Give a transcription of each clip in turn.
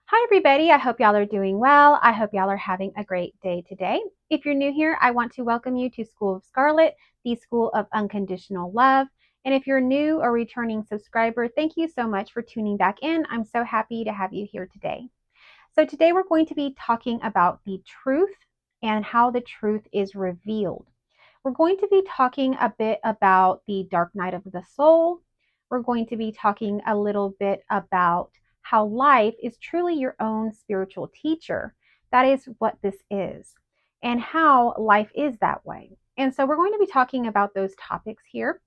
Hi, everybody. I hope y'all are doing well. I hope y'all are having a great day today. If you're new here, I want to welcome you to School of Scarlet, the School of Unconditional Love. And if you're new or returning subscriber, thank you so much for tuning back in. I'm so happy to have you here today. So, today we're going to be talking about the truth and how the truth is revealed. We're going to be talking a bit about the dark night of the soul. We're going to be talking a little bit about how life is truly your own spiritual teacher. That is what this is, and how life is that way. And so we're going to be talking about those topics here.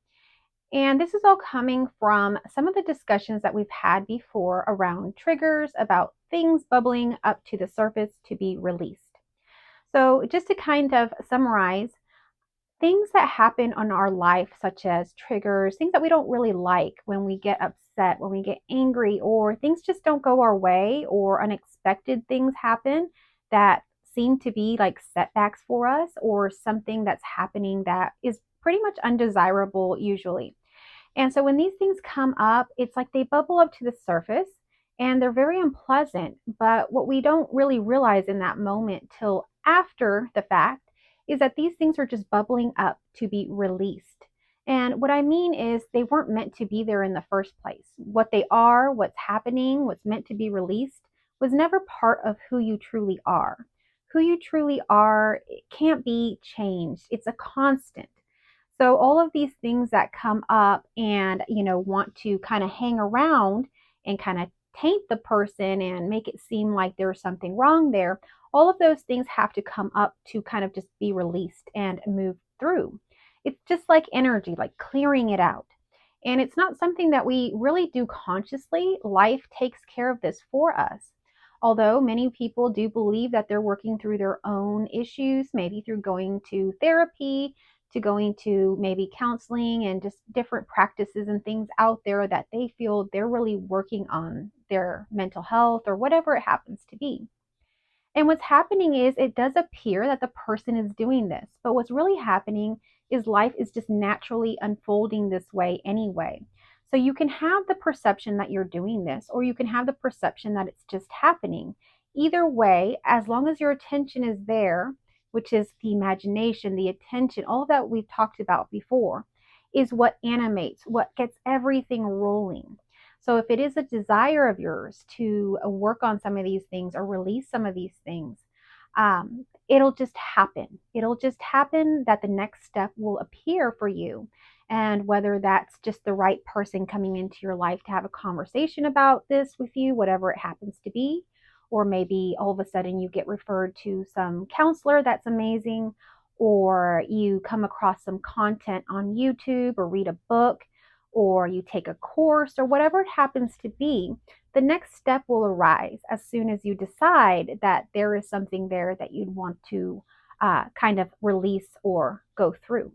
And this is all coming from some of the discussions that we've had before around triggers, about things bubbling up to the surface to be released. So, just to kind of summarize, things that happen on our life, such as triggers, things that we don't really like when we get upset, when we get angry, or things just don't go our way, or unexpected things happen that seem to be like setbacks for us, or something that's happening that is pretty much undesirable usually. And so when these things come up, it's like they bubble up to the surface and they're very unpleasant. But what we don't really realize in that moment till after the fact is that these things are just bubbling up to be released. And what I mean is they weren't meant to be there in the first place. What they are, what's happening, what's meant to be released was never part of who you truly are. Who you truly are, it can't be changed. It's a constant. So all of these things that come up and, want to kind of hang around and kind of taint the person and make it seem like there's something wrong there, all of those things have to come up to kind of just be released and move through. It's just like energy, like clearing it out. And it's not something that we really do consciously. Life takes care of this for us. Although many people do believe that they're working through their own issues, maybe through going to therapy, to going to maybe counseling and just different practices and things out there that they feel they're really working on their mental health or whatever it happens to be. And what's happening is it does appear that the person is doing this, but what's really happening is life is just naturally unfolding this way anyway. So you can have the perception that you're doing this, or you can have the perception that it's just happening. Either way, as long as your attention is there, which is the imagination, the attention, all that we've talked about before, is what animates, what gets everything rolling. So if it is a desire of yours to work on some of these things or release some of these things, it'll just happen. It'll just happen that the next step will appear for you. And whether that's just the right person coming into your life to have a conversation about this with you, whatever it happens to be, or maybe all of a sudden you get referred to some counselor that's amazing, or you come across some content on YouTube or read a book, or you take a course, or whatever it happens to be, the next step will arise as soon as you decide that there is something there that you'd want to kind of release or go through.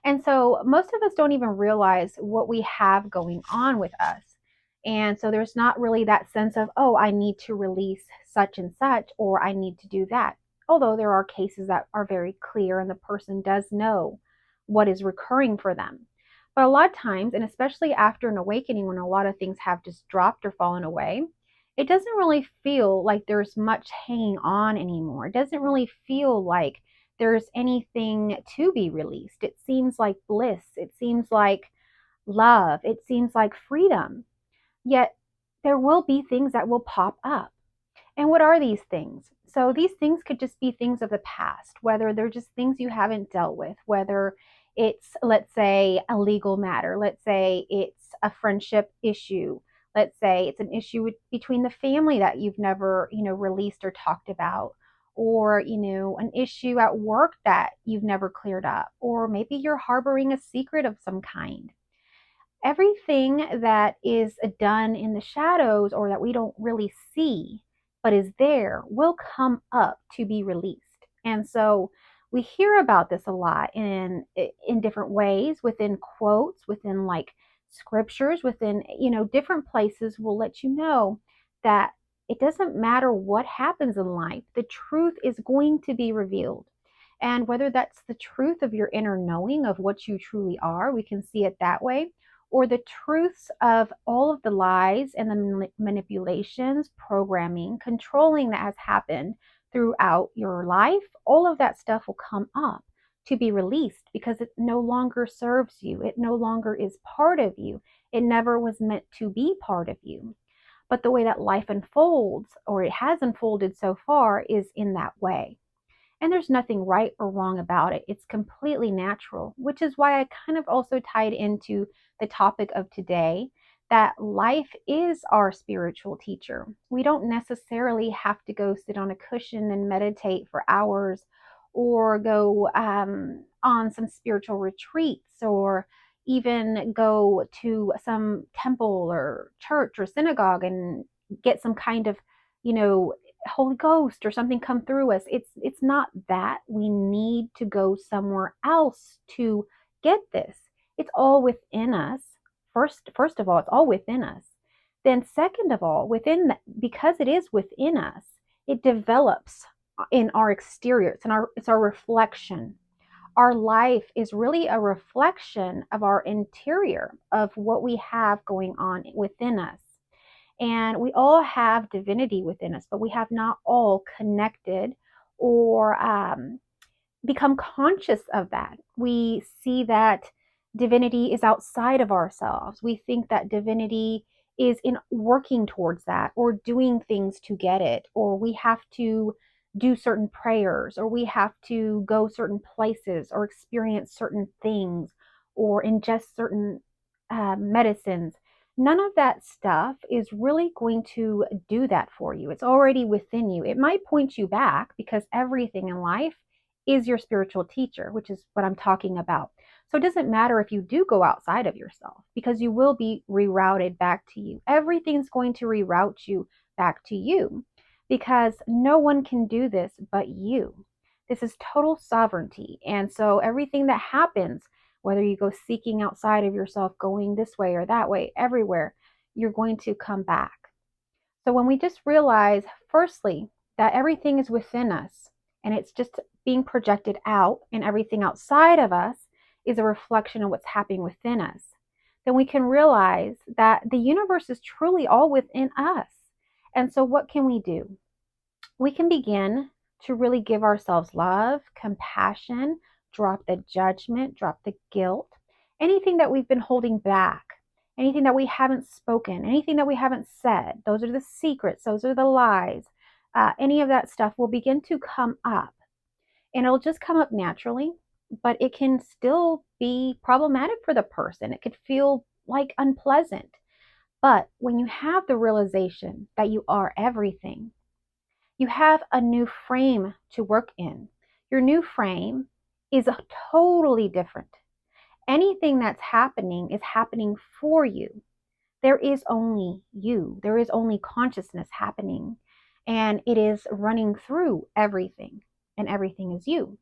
And so most of us don't even realize what we have going on with us. And so there's not really that sense of, oh, I need to release such and such, or I need to do that. Although there are cases that are very clear and the person does know what is recurring for them. But a lot of times, and especially after an awakening, when a lot of things have just dropped or fallen away, it doesn't really feel like there's much hanging on anymore. It doesn't really feel like there's anything to be released. It seems like bliss. It seems like love. It seems like freedom. Yet there will be things that will pop up. And what are these things? So these things could just be things of the past, whether they're just things you haven't dealt with, whether it's, let's say, a legal matter, let's say it's a friendship issue, let's say it's an issue between the family that you've never, released or talked about, or, an issue at work that you've never cleared up, or maybe you're harboring a secret of some kind. Everything that is done in the shadows or that we don't really see but is there will come up to be released. And so we hear about this a lot in different ways, within quotes, within like scriptures, within different places will let you know that it doesn't matter what happens in life, the truth is going to be revealed. And whether that's the truth of your inner knowing of what you truly are, we can see it that way, or the truths of all of the lies and the manipulations, programming, controlling that has happened throughout your life, all of that stuff will come up to be released because it no longer serves you. It no longer is part of you. It never was meant to be part of you. But the way that life unfolds, or it has unfolded so far, is in that way. And there's nothing right or wrong about it. It's completely natural, which is why I kind of also tied into the topic of today that life is our spiritual teacher. We don't necessarily have to go sit on a cushion and meditate for hours or go on some spiritual retreats or even go to some temple or church or synagogue and get some kind of, you know, Holy Ghost or something come through us. It's not that we need to go somewhere else to get this. It's all within us. First of all, it's all within us. Then second of all, because it is within us, it develops in our exterior. It's our reflection. Our life is really a reflection of our interior, of what we have going on within us. And we all have divinity within us, but we have not all connected or become conscious of that. We see that divinity is outside of ourselves. We think that divinity is in working towards that or doing things to get it, or we have to do certain prayers, or we have to go certain places or experience certain things or ingest certain medicines. None of that stuff is really going to do that for you. It's already within you. It might point you back because everything in life is your spiritual teacher, which is what I'm talking about. So it doesn't matter if you do go outside of yourself because you will be rerouted back to you. Everything's going to reroute you back to you because no one can do this but you. This is total sovereignty. And so everything that happens, whether you go seeking outside of yourself, going this way or that way, everywhere, you're going to come back. So when we just realize, firstly, that everything is within us and it's just being projected out, and everything outside of us is a reflection of what's happening within us, then we can realize that the universe is truly all within us. And so what can we do? We can begin to really give ourselves love, compassion, drop the judgment, drop the guilt, anything that we've been holding back, anything that we haven't spoken, anything that we haven't said. Those are the secrets, those are the lies. Any of that stuff will begin to come up, and it'll just come up naturally, but it can still be problematic for the person. It could feel like unpleasant. But when you have the realization that you are everything, you have a new frame to work in. Your new frame is totally different. Anything that's happening is happening for you. There is only you. There is only consciousness happening, and it is running through everything, and everything is you.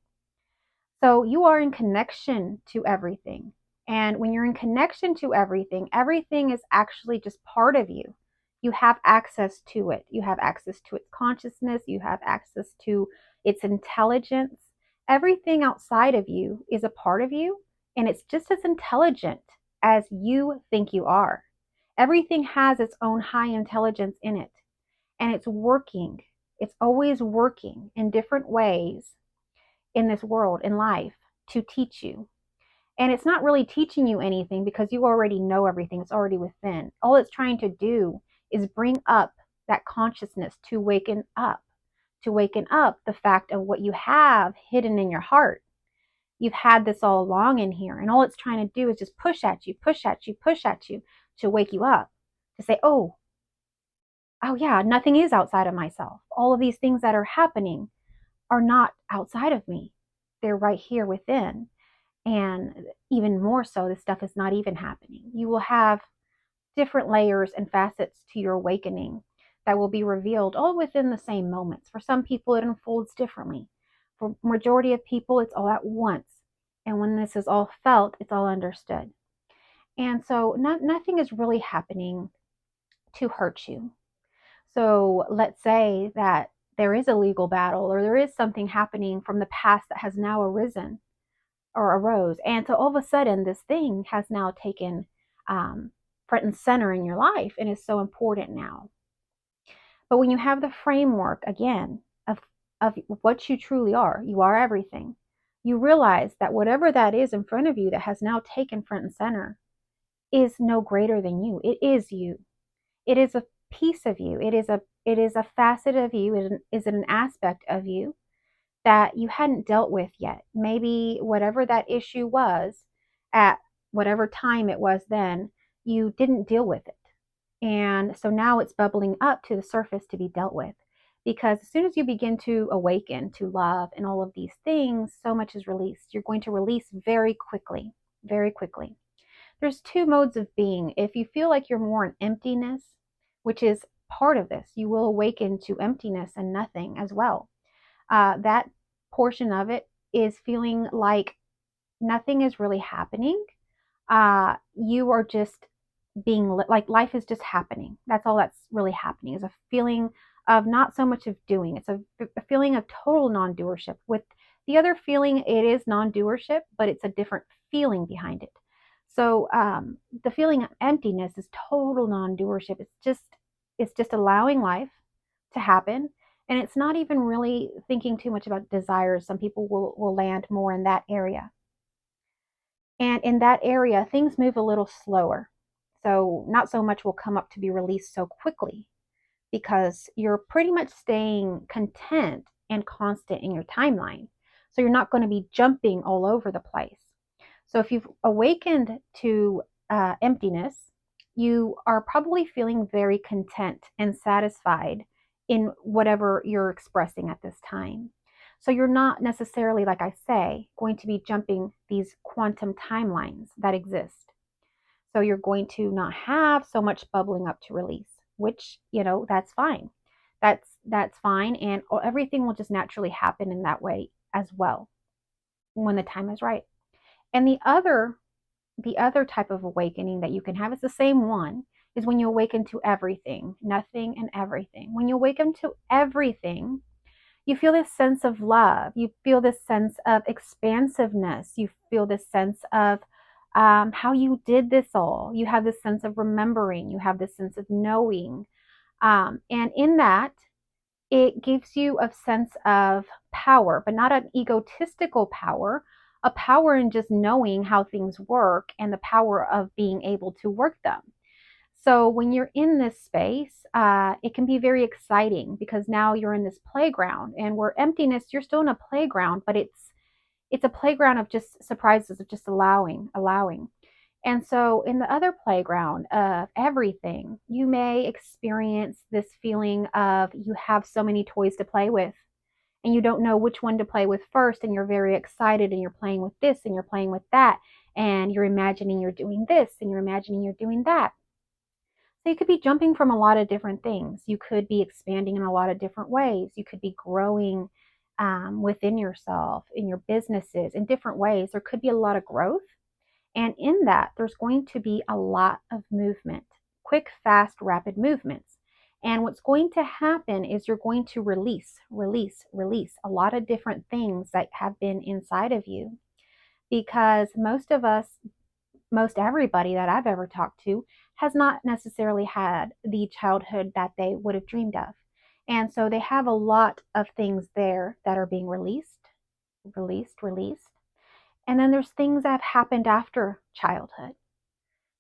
So you are in connection to everything. And when you're in connection to everything, everything is actually just part of you. You have access to it. You have access to its consciousness. You have access to its intelligence. Everything outside of you is a part of you, and it's just as intelligent as you think you are. Everything has its own high intelligence in it, and it's working. It's always working in different ways in this world, in life, to teach you. And it's not really teaching you anything because you already know everything. It's already within. All it's trying to do is bring up that consciousness to waken up the fact of what you have hidden in your heart. You've had this all along in here, and all it's trying to do is just push at you, push at you, push at you to wake you up, to say, oh yeah, nothing is outside of myself. All of these things that are happening are not outside of me. They're right here within. And even more so, this stuff is not even happening. You will have different layers and facets to your awakening that will be revealed all within the same moments. For some people, it unfolds differently. For majority of people, it's all at once. And when this is all felt, it's all understood. And so nothing is really happening to hurt you. So let's say that there is a legal battle or there is something happening from the past that has now arisen or arose. And so all of a sudden, this thing has now taken um, front and center in your life and is so important now. But when you have the framework again of what you are everything. You realize that whatever that is in front of you that has now taken front and center is no greater than you. It is you. It is a piece of you. It is a facet of you. It is an aspect of you that you hadn't dealt with yet. Maybe whatever that issue was at whatever time it was then, you didn't deal with it. And so now it's bubbling up to the surface to be dealt with. Because as soon as you begin to awaken to love and all of these things, so much is released. You're going to release very quickly, very quickly. There's two modes of being. If you feel like you're more in emptiness, which is part of this, you will awaken to emptiness and nothing as well. That portion of it is feeling like nothing is really happening. You are just being like life is just happening. That's all that's really happening is a feeling of not so much of doing. It's a feeling of total non-doership. With the other feeling, it is non-doership, but it's a different feeling behind it. So the feeling of emptiness is total non-doership. It's just allowing life to happen, and it's not even really thinking too much about desires. Some people will land more in that area. And in that area, things move a little slower. So, not so much will come up to be released so quickly because you're pretty much staying content and constant in your timeline. So, you're not going to be jumping all over the place. So, if you've awakened to emptiness, you are probably feeling very content and satisfied in whatever you're expressing at this time. So you're not necessarily, like I say, going to be jumping these quantum timelines that exist. So you're going to not have so much bubbling up to release, which, that's fine. That's fine, and everything will just naturally happen in that way as well when the time is right. And the other type of awakening that you can have is the same one, is when you awaken to everything, nothing and everything. When you awaken to everything, you feel this sense of love. You feel this sense of expansiveness. You feel this sense of how you did this all. You have this sense of remembering. You have this sense of knowing. And in that, it gives you a sense of power, but not an egotistical power, a power in just knowing how things work and the power of being able to work them. So when you're in this space, it can be very exciting because now you're in this playground, and where emptiness, you're still in a playground, but it's a playground of just surprises, of just allowing. And so in the other playground of everything, you may experience this feeling of you have so many toys to play with and you don't know which one to play with first, and you're very excited and you're playing with this and you're playing with that, and you're imagining you're doing this and you're imagining you're doing that. So you could be jumping from a lot of different things. You could be expanding in a lot of different ways. You could be growing within yourself, in your businesses, in different ways. There could be a lot of growth. And in that, there's going to be a lot of movement, quick, fast, rapid movements. And what's going to happen is you're going to release a lot of different things that have been inside of you. Because most of us, most everybody that I've ever talked to has not necessarily had the childhood that they would have dreamed of. And so they have a lot of things there that are being released. And then there's things that have happened after childhood.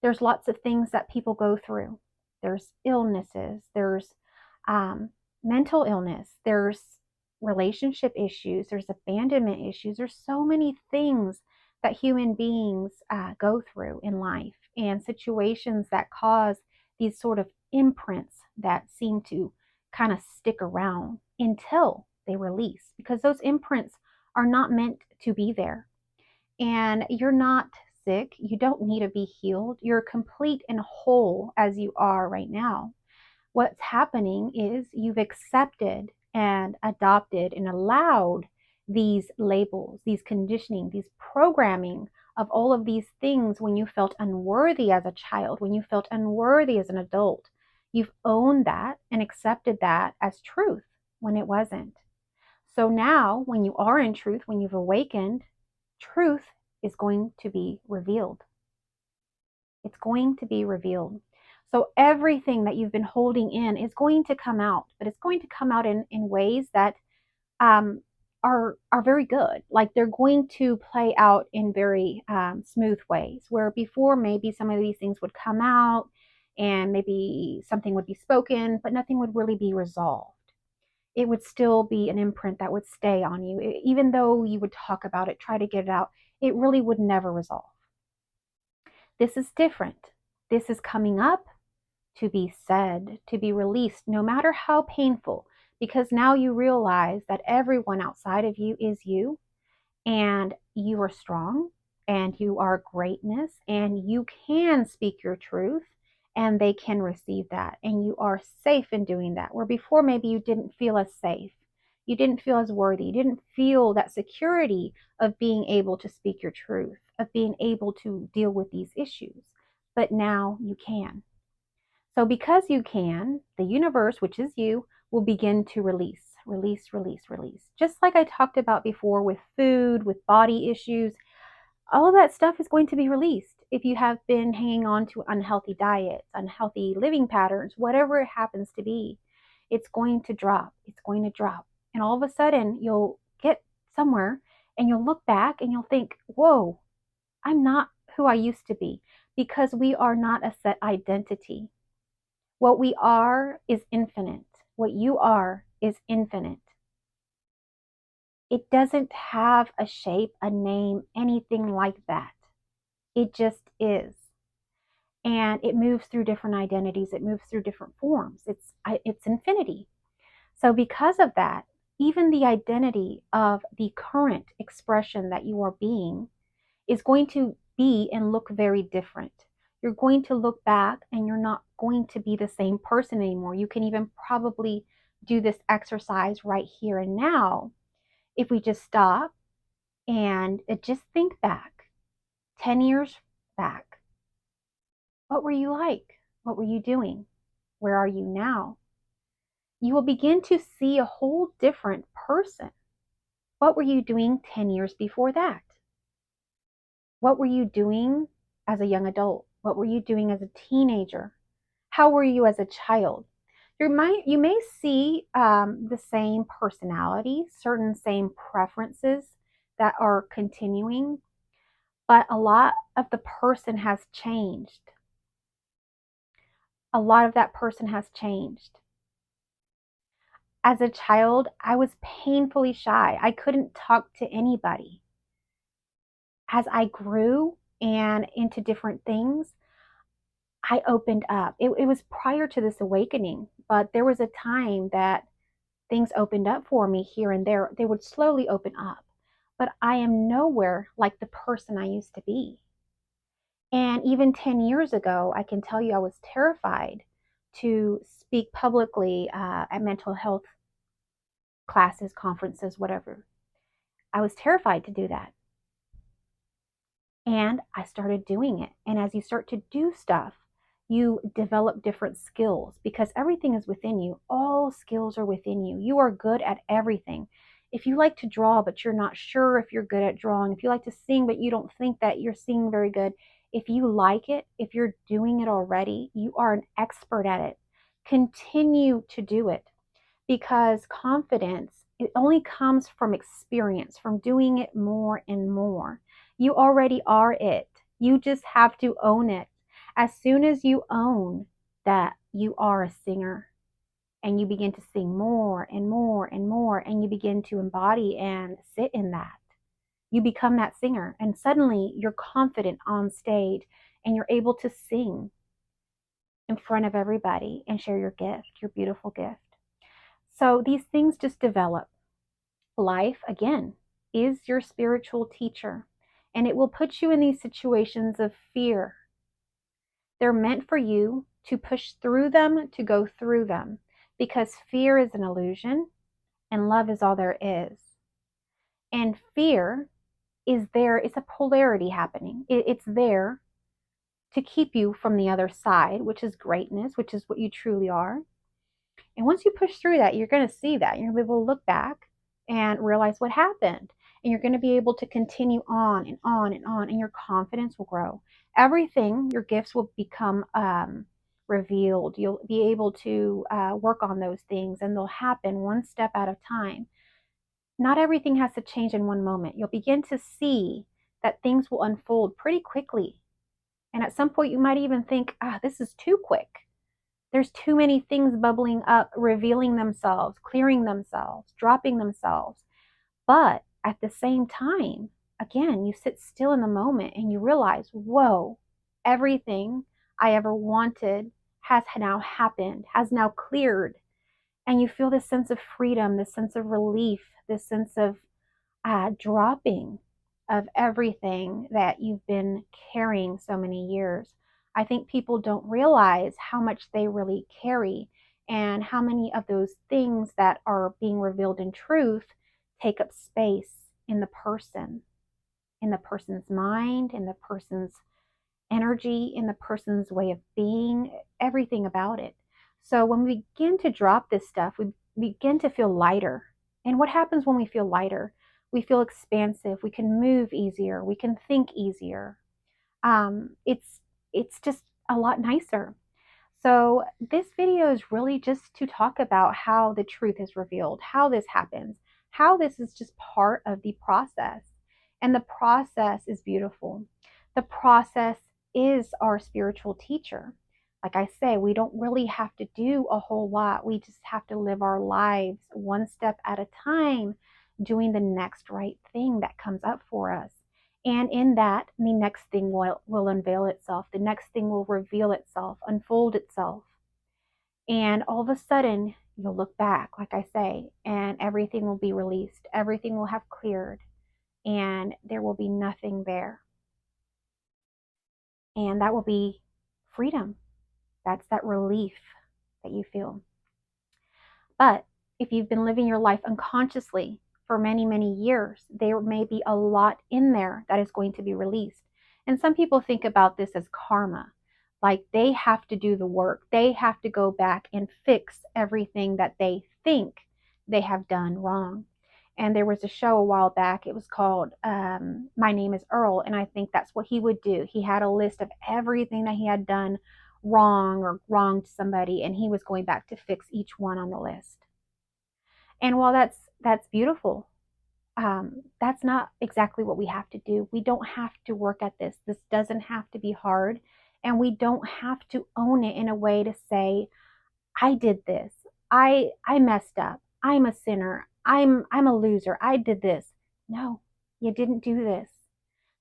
There's lots of things that people go through. There's illnesses, there's mental illness, there's relationship issues, there's abandonment issues. There's so many things that human beings go through in life, and situations that cause these sort of imprints that seem to kind of stick around until they release, because those imprints are not meant to be there. And you're not sick. You don't need to be healed. You're complete and whole as you are right now. What's happening is you've accepted and adopted and allowed these labels, these conditioning, these programming of all of these things when you felt unworthy as a child, when you felt unworthy as an adult. You've owned that and accepted that as truth when it wasn't. So now, when you are in truth, when you've awakened, truth is going to be revealed. It's going to be revealed. So everything that you've been holding in is going to come out, but it's going to come out in ways that um, are very good. Like they're going to play out in very smooth ways. Where before maybe some of these things would come out, and maybe something would be spoken, but nothing would really be resolved. It would still be an imprint that would stay on you, even though you would talk about it, try to get it out. It really would never resolve. This is different. This is coming up to be said, to be released, no matter how painful, because now you realize that everyone outside of you is you, and you are strong, and you are greatness, and you can speak your truth, and they can receive that, and you are safe in doing that. Where before maybe you didn't feel as safe, you didn't feel as worthy, you didn't feel that security of being able to speak your truth, of being able to deal with these issues. But now you can. So, because you can, the universe, which is you, will begin to release, release, release, release. Just like I talked about before with food, with body issues, all of that stuff is going to be released. If you have been hanging on to unhealthy diets, unhealthy living patterns, whatever it happens to be, it's going to drop. It's going to drop. And all of a sudden, you'll get somewhere and you'll look back and you'll think, whoa, I'm not who I used to be, because we are not a set identity. What we are is infinite. What you are is infinite. It doesn't have a shape, a name, anything like that. It just is. And it moves through different identities. It moves through different forms. It's infinity. So because of that, even the identity of the current expression that you are being is going to be and look very different. You're going to look back and you're not going to be the same person anymore. You can even probably do this exercise right here and now if we just stop and just think back 10 years back. What were you like? What were you doing? Where are you now? You will begin to see a whole different person. What were you doing 10 years before that? What were you doing as a young adult? What were you doing as a teenager? How were you as a child? You may see the same personality, certain same preferences that are continuing, but a lot of the person has changed. A lot of that person has changed. As a child, I was painfully shy. I couldn't talk to anybody. As I grew and into different things, I opened up. It was prior to this awakening, but there was a time that things opened up for me here and there. They would slowly open up, but I am nowhere like the person I used to be. And even 10 years ago, I can tell you I was terrified to speak publicly at mental health classes, conferences, whatever. I was terrified to do that. And I started doing it. And as you start to do stuff, you develop different skills because everything is within you. All skills are within you. You are good at everything. If you like to draw, but you're not sure if you're good at drawing, if you like to sing, but you don't think that you're singing very good, if you like it, if you're doing it already, you are an expert at it. Continue to do it, because confidence, it only comes from experience, from doing it more and more. You already are it. You just have to own it. As soon as you own that you are a singer and you begin to sing more and more and more, and you begin to embody and sit in that, you become that singer, and suddenly you're confident on stage and you're able to sing in front of everybody and share your gift, your beautiful gift. So these things just develop. Life, again, is your spiritual teacher, and it will put you in these situations of fear. They're meant for you to push through them, to go through them, because fear is an illusion and love is all there is. And fear is there, it's a polarity happening. It's there to keep you from the other side, which is greatness, which is what you truly are. And once you push through that, you're going to see that. You're going to be able to look back and realize what happened. And you're going to be able to continue on and on and on, and your confidence will grow. Everything, your gifts will become revealed. You'll be able to work on those things, and they'll happen one step at a time. Not everything has to change in one moment. You'll begin to see that things will unfold pretty quickly. And at some point, you might even think, this is too quick. There's too many things bubbling up, revealing themselves, clearing themselves, dropping themselves. But at the same time, again, you sit still in the moment and you realize, whoa, everything I ever wanted has now happened, has now cleared. And you feel this sense of freedom, this sense of relief, this sense of dropping of everything that you've been carrying so many years. I think people don't realize how much they really carry and how many of those things that are being revealed in truth take up space in the person's mind, in the person's energy, in the person's way of being, everything about it. So when we begin to drop this stuff, we begin to feel lighter. And what happens when we feel lighter? We feel expansive. We can move easier. We can think easier. It's just a lot nicer. So this video is really just to talk about how the truth is revealed, how this happens, how this is just part of the process. And the process is beautiful. The process is our spiritual teacher. Like I say, we don't really have to do a whole lot. We just have to live our lives one step at a time, doing the next right thing that comes up for us. And in that, the next thing will unveil itself. The next thing will reveal itself, unfold itself. And all of a sudden, you'll look back, like I say, and everything will be released. Everything will have cleared, and there will be nothing there. And that will be freedom. That's that relief that you feel. But if you've been living your life unconsciously for many, many years, there may be a lot in there that is going to be released. And some people think about this as karma, like they have to do the work. They have to go back and fix everything that they think they have done wrong. And there was a show a while back. It was called My Name is Earl. And I think that's what he would do. He had a list of everything that he had done wrong or wronged somebody, and he was going back to fix each one on the list. And while that's beautiful, that's not exactly what we have to do. We don't have to work at this. This doesn't have to be hard, and we don't have to own it in a way to say, "I did this. I messed up. I'm a sinner. I'm a loser. I did this." No, you didn't do this.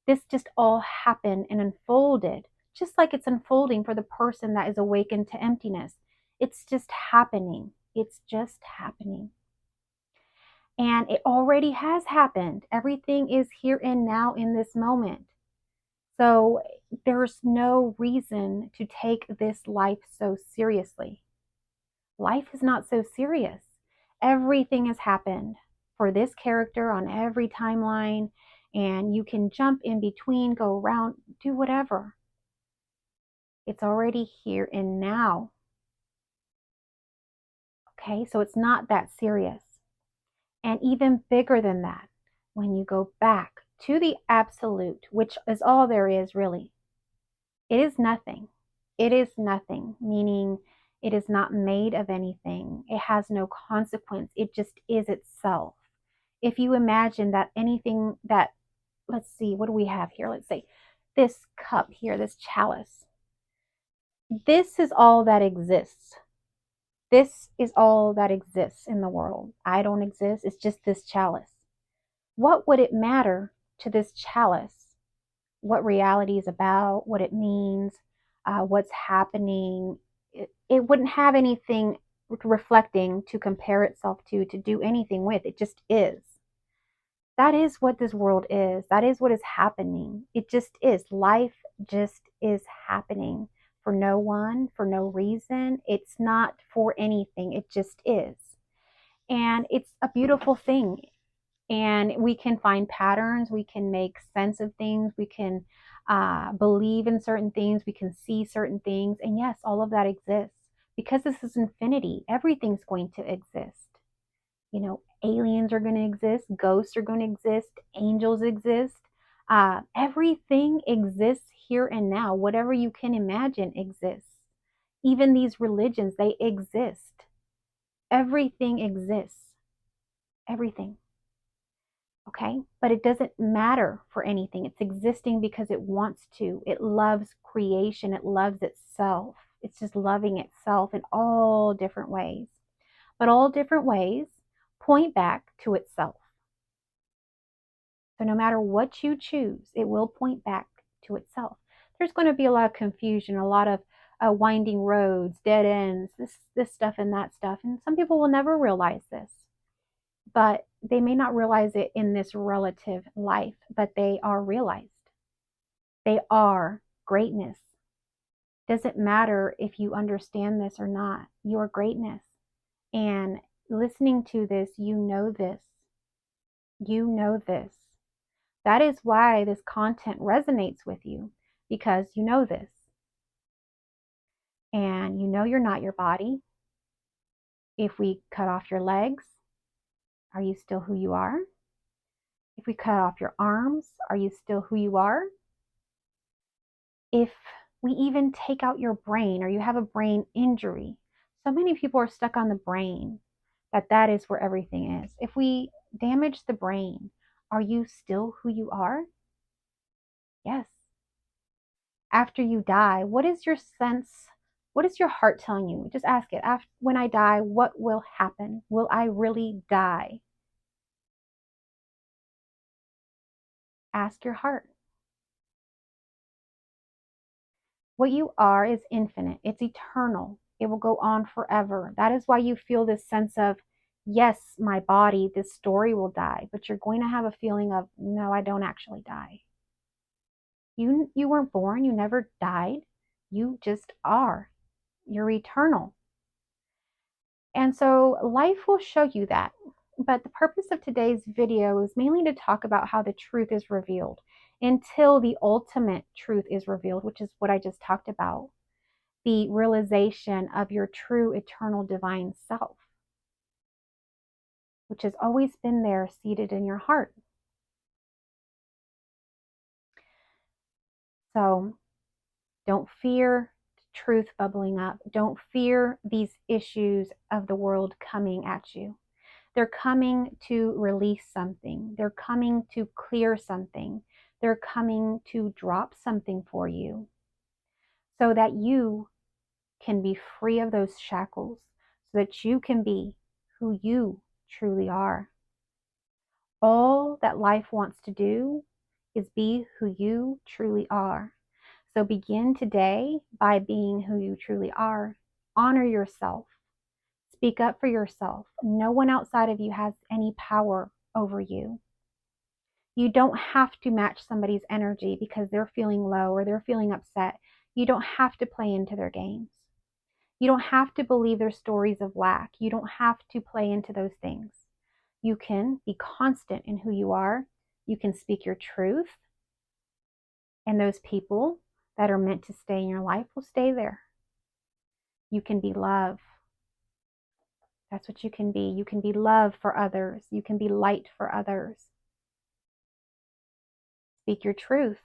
This just all happened and unfolded, just like it's unfolding for the person that is awakened to emptiness. It's just happening. It's just happening. And it already has happened. Everything is here and now in this moment. So there's no reason to take this life so seriously. Life is not so serious. Everything has happened for this character on every timeline, and you can jump in between, go around, do whatever. It's already here and now. Okay, so it's not that serious. And even bigger than that, when you go back to the absolute, which is all there is really, it is nothing. It is nothing, meaning it is not made of anything. It has no consequence. It just is itself. If you imagine that anything that, let's see, what do we have here? Let's say this cup here, this chalice. This is all that exists. This is all that exists in the world. I don't exist. It's just this chalice. What would it matter to this chalice? What reality is about, what it means, what's happening? It wouldn't have anything reflecting to compare itself to do anything with. It just is. That is what this world is. That is what is happening. It just is. Life just is happening for no one, for no reason. It's not for anything. It just is. And it's a beautiful thing. And we can find patterns. We can make sense of things. We can believe in certain things. We can see certain things. And yes, all of that exists. Because this is infinity, everything's going to exist. You know, aliens are going to exist, ghosts are going to exist, angels exist, Everything exists here and now. Whatever you can imagine exists. Even these religions, they exist. Everything exists. Everything. Okay? But it doesn't matter for anything. It's existing because it wants to. It loves creation. It loves itself. It's just loving itself in all different ways. But all different ways point back to itself. So no matter what you choose, it will point back to itself. There's going to be a lot of confusion, a lot of winding roads, dead ends, this stuff and that stuff. And some people will never realize this, but they may not realize it in this relative life, but they are realized. They are greatness. Doesn't matter if you understand this or not. You are greatness. And listening to this, you know this. You know this. That is why this content resonates with you, because you know this. And you know you're not your body. If we cut off your legs, are you still who you are? If we cut off your arms, are you still who you are? If we even take out your brain, or you have a brain injury, so many people are stuck on the brain that is where everything is. If we damage the brain, are you still who you are? Yes. After you die, what is your sense? What is your heart telling you? Just ask it. After, when I die, what will happen? Will I really die? Ask your heart. What you are is infinite. It's eternal. It will go on forever. That is why you feel this sense of, yes, my body, this story will die, but you're going to have a feeling of, no, I don't actually die. You weren't born. You never died. You just are. You're eternal. And so life will show you that. But the purpose of today's video is mainly to talk about how the truth is revealed until the ultimate truth is revealed, which is what I just talked about. The realization of your true eternal divine self, which has always been there seated in your heart. So don't fear truth bubbling up. Don't fear these issues of the world coming at you. They're coming to release something. They're coming to clear something. They're coming to drop something for you so that you can be free of those shackles, so that you can be who you truly are. All that life wants to do is be who you truly are. So begin today by being who you truly are. Honor yourself. Speak up for yourself. No one outside of you has any power over you. You don't have to match somebody's energy because they're feeling low or they're feeling upset. You don't have to play into their games. You don't have to believe their stories of lack. You don't have to play into those things. You can be constant in who you are. You can speak your truth. And those people that are meant to stay in your life will stay there. You can be love. That's what you can be. You can be love for others. You can be light for others. Speak your truth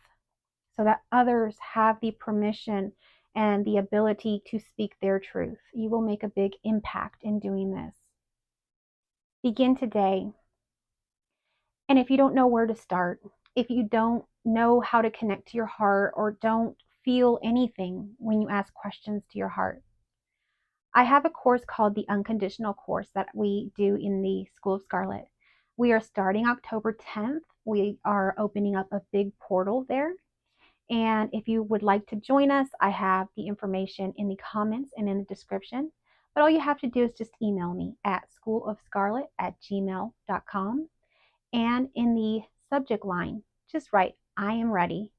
so that others have the permission and the ability to speak their truth. You will make a big impact in doing this. Begin today. And if you don't know where to start, if you don't know how to connect to your heart or don't feel anything when you ask questions to your heart, I have a course called the Unconditional course that we do in the School of Scarlet. We are starting October 10th. We are opening up a big portal there. And if you would like to join us, I have the information in the comments and in the description. But all you have to do is just email me at schoolofscarlet@gmail.com. And in the subject line, just write, I am ready.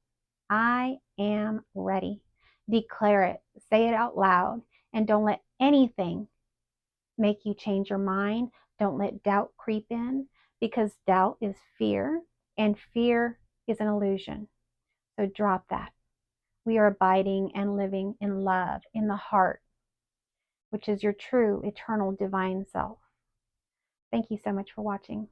I am ready. Declare it. Say it out loud. And don't let anything make you change your mind. Don't let doubt creep in, because doubt is fear and fear is an illusion. So drop that. We are abiding and living in love, in the heart, which is your true, eternal, divine self. Thank you so much for watching.